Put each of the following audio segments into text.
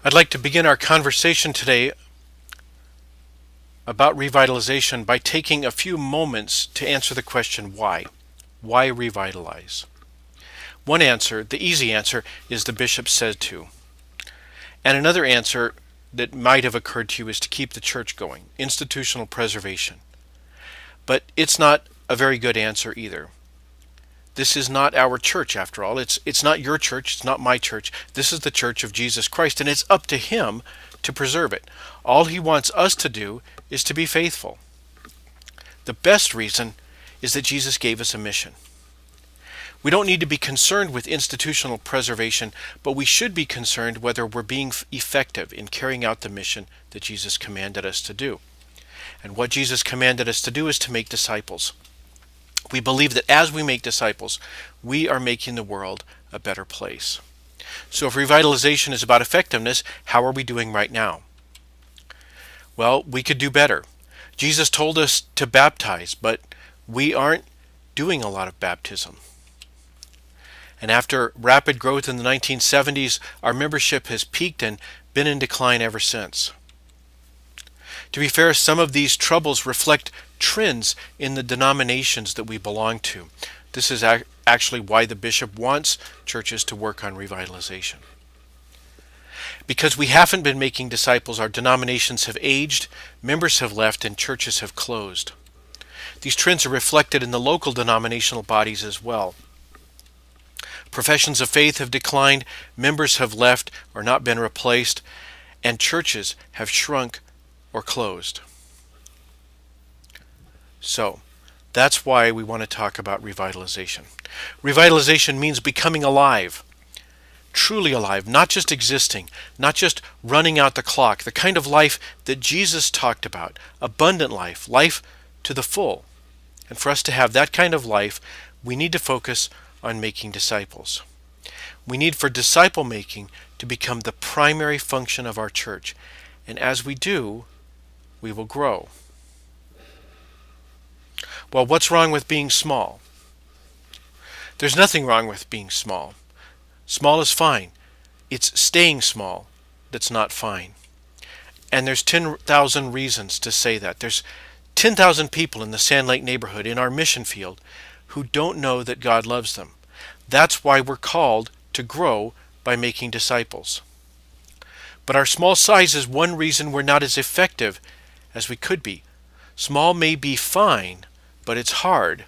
I'd like to begin our conversation today about revitalization by taking a few moments to answer the question why. Why revitalize? One answer, the easy answer, is the bishop said to. And another answer that might have occurred to you is to keep the church going, institutional preservation. But it's not a very good answer either. This is not our church, after all. It's not your church. It's not my church. This is the church of Jesus Christ, and it's up to Him to preserve it. All He wants us to do is to be faithful. The best reason is that Jesus gave us a mission. We don't need to be concerned with institutional preservation, but we should be concerned whether we're being effective in carrying out the mission that Jesus commanded us to do. And what Jesus commanded us to do is to make disciples. We believe that as we make disciples, we are making the world a better place. So if revitalization is about effectiveness, how are we doing right now? Well, we could do better. Jesus told us to baptize, but we aren't doing a lot of baptism. And after rapid growth in the 1970s, our membership has peaked and been in decline ever since. To be fair, some of these troubles reflect trends in the denominations that we belong to. This is actually why the bishop wants churches to work on revitalization. Because we haven't been making disciples, our denominations have aged, members have left, and churches have closed. These trends are reflected in the local denominational bodies as well. Professions of faith have declined, members have left or not been replaced, and churches have shrunk or closed. So, that's why we want to talk about revitalization. Revitalization means becoming alive, truly alive, not just existing, not just running out the clock, the kind of life that Jesus talked about, abundant life, life to the full. And for us to have that kind of life, we need to focus on making disciples. We need for disciple making to become the primary function of our church. And as we do, we will grow. Well, what's wrong with being small? There's nothing wrong with being small. Small is fine. It's staying small that's not fine. And there's 10,000 reasons to say that. There's 10,000 people in the Sand Lake neighborhood in our mission field who don't know that God loves them. That's why we're called to grow by making disciples. But our small size is one reason we're not as effective as we could be. Small may be fine, but it's hard.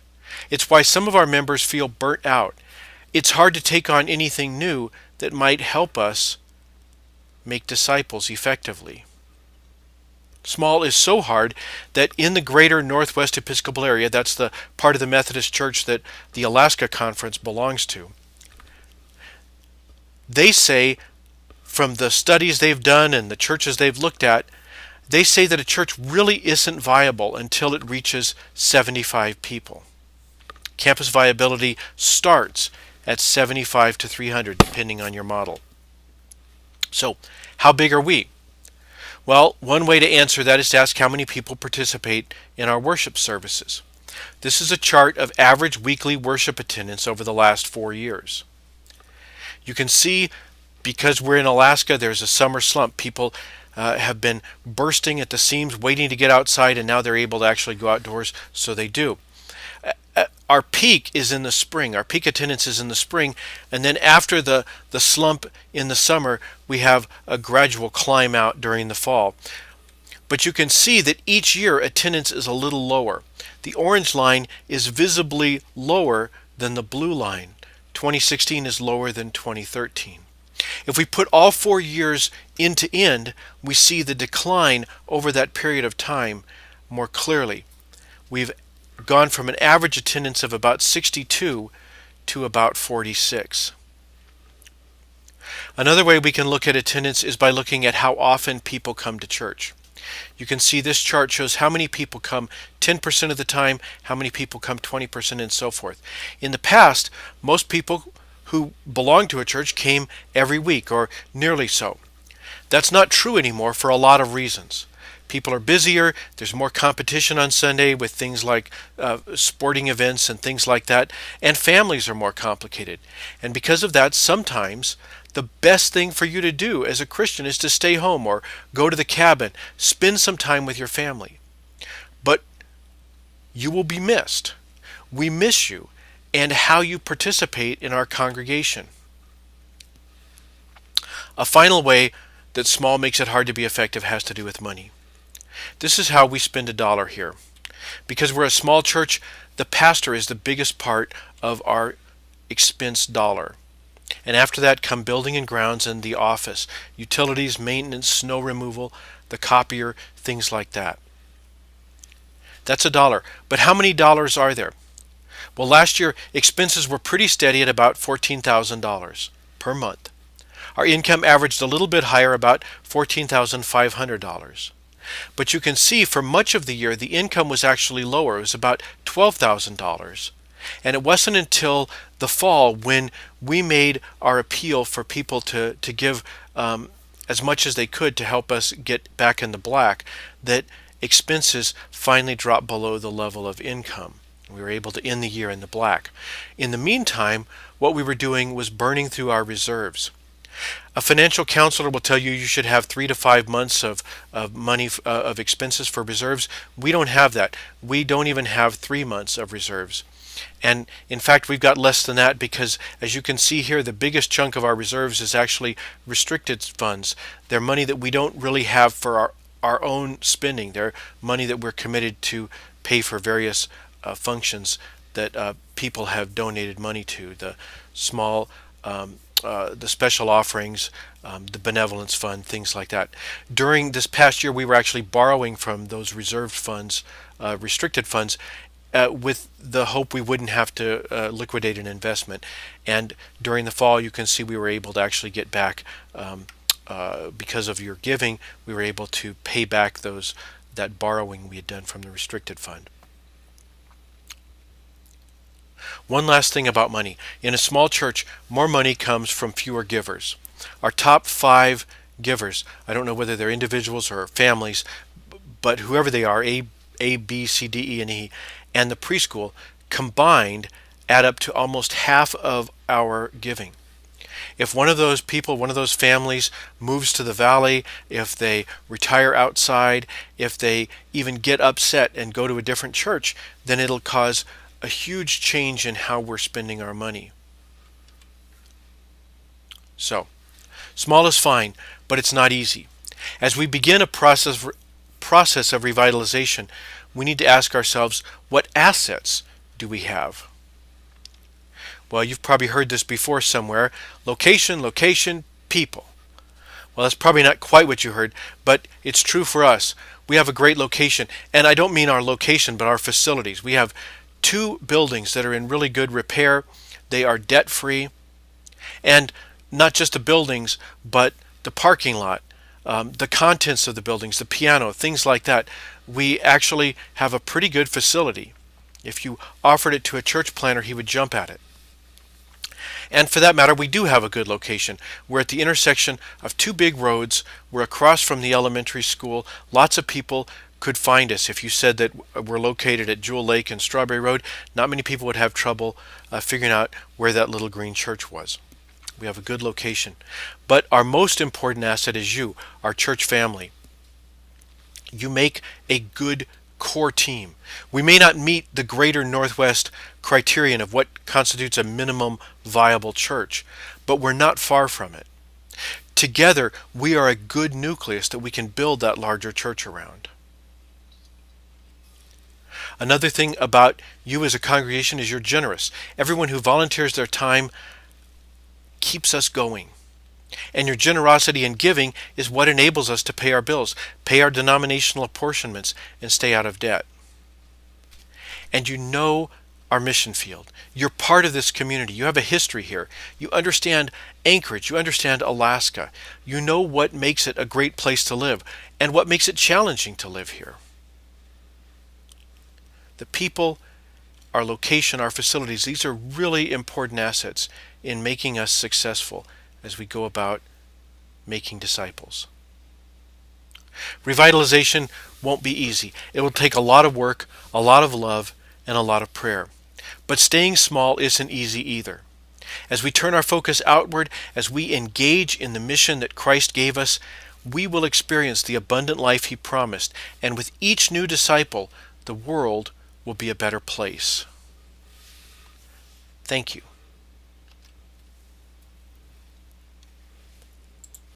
It's why some of our members feel burnt out. It's hard to take on anything new that might help us make disciples effectively. Small is so hard that in the greater Northwest Episcopal area, that's the part of the Methodist Church that the Alaska Conference belongs to, they say, from the studies they've done and the churches they've looked at, they say that a church really isn't viable until it reaches 75 people. Campus viability starts at 75 to 300, depending on your model. So, how big are we? Well, one way to answer that is to ask how many people participate in our worship services. This is a chart of average weekly worship attendance over the last 4 years. You can see, because we're in Alaska, there's a summer slump. People have been bursting at the seams, waiting to get outside, and now they're able to actually go outdoors, so they do. Our peak is in the spring. Our peak attendance is in the spring, and then after the slump in the summer, we have a gradual climb out during the fall. But you can see that each year attendance is a little lower. The orange line is visibly lower than the blue line. 2016 is lower than 2013. If we put all 4 years end to end, we see the decline over that period of time more clearly. We've gone from an average attendance of about 62 to about 46. Another way we can look at attendance is by looking at how often people come to church. You can see this chart shows how many people come 10% of the time, how many people come 20%, and so forth. In the past, most people who belonged to a church came every week, or nearly so. That's not true anymore for a lot of reasons. People are busier. There's more competition on Sunday with things like sporting events and things like that. And families are more complicated. And because of that, sometimes the best thing for you to do as a Christian is to stay home or go to the cabin, spend some time with your family. But you will be missed. We miss you and how you participate in our congregation. A final way that small makes it hard to be effective has to do with money. This is how we spend $1 here. Because we're a small church, the pastor is the biggest part of our expense dollar. And after that come building and grounds and the office, utilities, maintenance, snow removal, the copier, things like that. That's $1. But how many dollars are there? Well, last year expenses were pretty steady at about $14,000 per month. Our income averaged a little bit higher, about $14,500. But you can see for much of the year the income was actually lower. It was about $12,000. And it wasn't until the fall when we made our appeal for people to give as much as they could to help us get back in the black that expenses finally dropped below the level of income. We were able to end the year in the black. In the meantime, what we were doing was burning through our reserves. A financial counselor will tell you you should have 3 to 5 months of money of expenses for reserves. We don't have that. We don't even have 3 months of reserves. And in fact, we've got less than that because, as you can see here, the biggest chunk of our reserves is actually restricted funds. They're money that we don't really have for our own spending. They're money that we're committed to pay for various functions that people have donated money to. The small the special offerings, the benevolence fund, things like that. During this past year, we were actually borrowing from those reserved funds, restricted funds, with the hope we wouldn't have to liquidate an investment. And during the fall, you can see we were able to actually get back, because of your giving, we were able to pay back that borrowing we had done from the restricted fund. One last thing about money. In a small church, more money comes from fewer givers. Our top 5 givers, I don't know whether they're individuals or families, but whoever they are, A, B, C, D, E, and E, and the preschool, combined add up to almost half of our giving. If one of those people, one of those families moves to the valley, if they retire outside, if they even get upset and go to a different church, then it'll cause a huge change in how we're spending our money. So, small is fine, but it's not easy. As we begin a process of revitalization, we need to ask ourselves, what assets do we have? Well, you've probably heard this before somewhere. Location, location, people. Well, that's probably not quite what you heard, but it's true for us. We have a great location, and I don't mean our location, but our facilities. We have 2 buildings that are in really good repair. They are debt-free, and not just the buildings, but the parking lot, the contents of the buildings, the piano, things like that. We actually have a pretty good facility. If you offered it to a church planner, he would jump at it. And for that matter, we do have a good location. We're at the intersection of 2 big roads. We're across from the elementary school. Lots of people could find us. If you said that we're located at Jewel Lake and Strawberry Road, not many people would have trouble figuring out where that little green church was. We have a good location. But our most important asset is you, our church family. You make a good core team. We may not meet the greater Northwest criterion of what constitutes a minimum viable church, but we're not far from it. Together, we are a good nucleus that we can build that larger church around. Another thing about you as a congregation is you're generous. Everyone who volunteers their time keeps us going. And your generosity in giving is what enables us to pay our bills, pay our denominational apportionments, and stay out of debt. And you know our mission field. You're part of this community. You have a history here. You understand Anchorage. You understand Alaska. You know what makes it a great place to live and what makes it challenging to live here. The people, our location, our facilities, these are really important assets in making us successful as we go about making disciples. Revitalization won't be easy. It will take a lot of work, a lot of love, and a lot of prayer. But staying small isn't easy either. As we turn our focus outward, as we engage in the mission that Christ gave us, we will experience the abundant life He promised, and with each new disciple, the world will be a better place. Thank you.